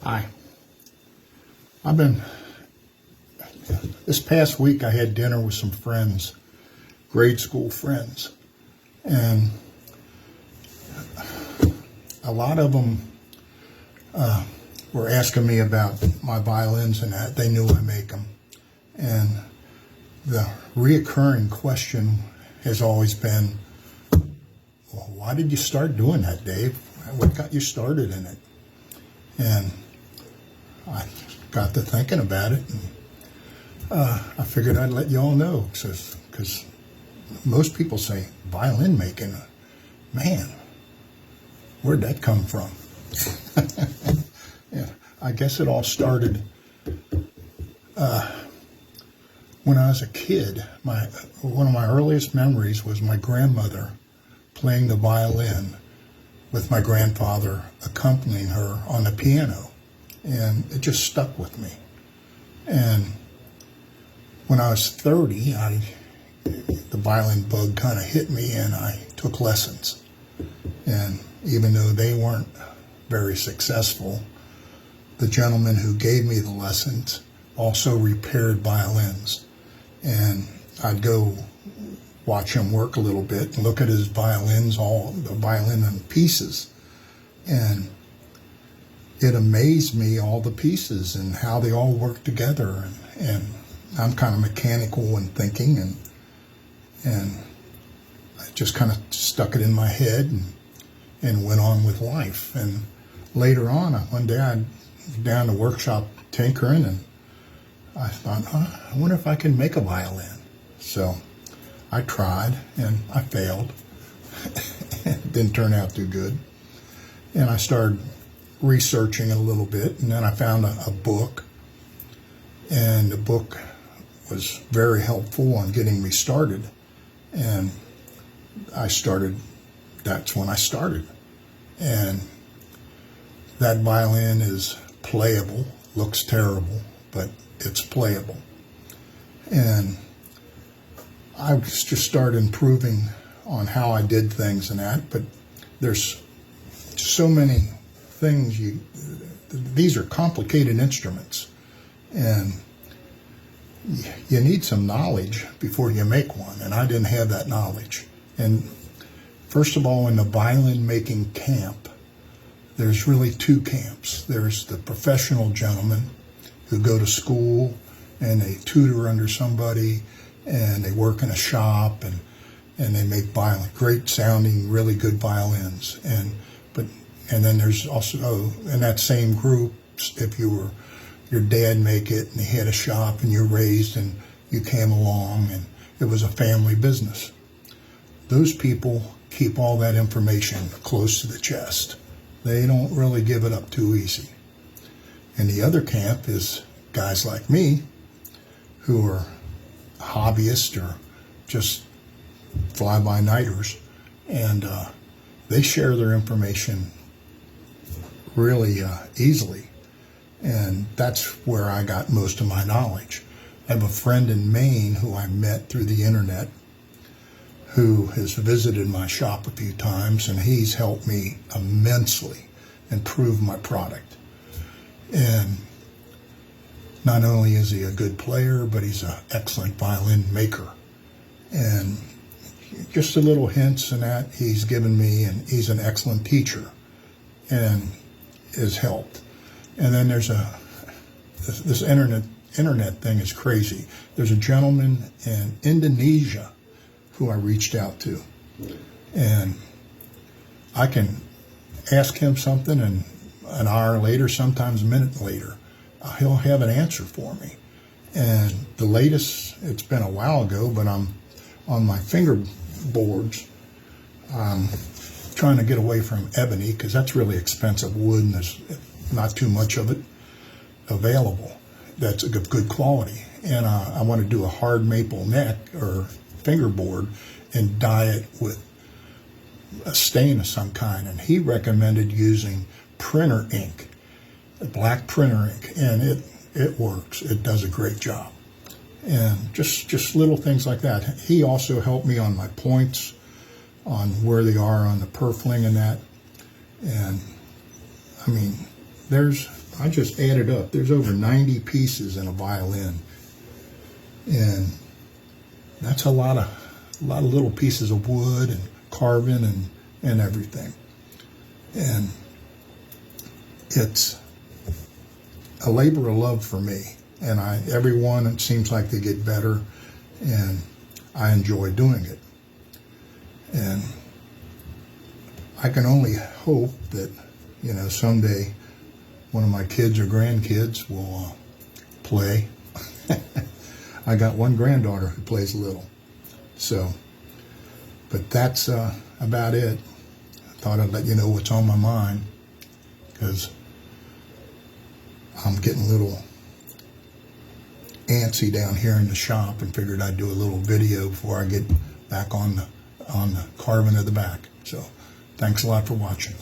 Hi. This past week I had dinner with some friends, grade school friends, and a lot of them were asking me about my violins and that. They knew I make them. And the reoccurring question has always been, well, why did you start doing that, Dave? What got you started in it? And I got to thinking about it, and I figured I'd let you all know, because most people say, violin making, man, where'd that come from? Yeah, I guess it all started when I was a kid. One of my earliest memories was my grandmother playing the violin with my grandfather accompanying her on the piano. And it just stuck with me. And when I was 30, the violin bug kind of hit me, and I took lessons. And even though they weren't very successful, the gentleman who gave me the lessons also repaired violins. And I'd go watch him work a little bit and look at his violins, all the violin in pieces. And it amazed me, all the pieces and how they all work together. And I'm kind of mechanical in thinking, and I just kind of stuck it in my head and went on with life. And later on, one day I was down the workshop tinkering, and I thought, I wonder if I can make a violin. So I tried, and I failed. It didn't turn out too good. And I started researching it a little bit, and then I found a book, and the book was very helpful on getting me started. And that's when I started. And that violin is playable, looks terrible, but it's playable. And I just started improving on how I did things and that, but there's so many things. These are complicated instruments, and you need some knowledge before you make one, and I didn't have that knowledge. And first of all, in the violin making camp, there's really two camps. There's the professional gentlemen who go to school and they tutor under somebody, and they work in a shop, and they make great sounding, really good violins. And then there's also, in that same group, if your dad make it and he had a shop and you're raised and you came along and it was a family business. Those people keep all that information close to the chest. They don't really give it up too easy. And the other camp is guys like me who are hobbyists or just fly-by-nighters, and they share their information really easily. And that's where I got most of my knowledge. I have a friend in Maine who I met through the internet who has visited my shop a few times, and he's helped me immensely improve my product. And not only is he a good player, but he's an excellent violin maker. And just the little hints and that he's given me, and he's an excellent teacher and has helped. And then there's this internet thing is crazy. There's a gentleman in Indonesia who I reached out to, and I can ask him something, and an hour later, sometimes a minute later, he'll have an answer for me. And the latest, it's been a while ago, but I'm on my fingerboards, trying to get away from ebony, because that's really expensive wood, and there's not too much of it available that's a good quality. And I want to do a hard maple neck or fingerboard and dye it with a stain of some kind. And he recommended using printer ink, black printer ink, and it works. It does a great job. And just little things like that. He also helped me on my points, on where they are on the purfling and that. And I mean, there's I just added up. There's over 90 pieces in a violin, and that's a lot of little pieces of wood and carving and everything. And it's a labor of love for me. And every one, it seems like they get better, and I enjoy doing it. And I can only hope that, someday one of my kids or grandkids will play. I got one granddaughter who plays a little. So, but that's about it. I thought I'd let you know what's on my mind, because I'm getting a little antsy down here in the shop, and figured I'd do a little video before I get back on the carving of the back. So thanks a lot for watching.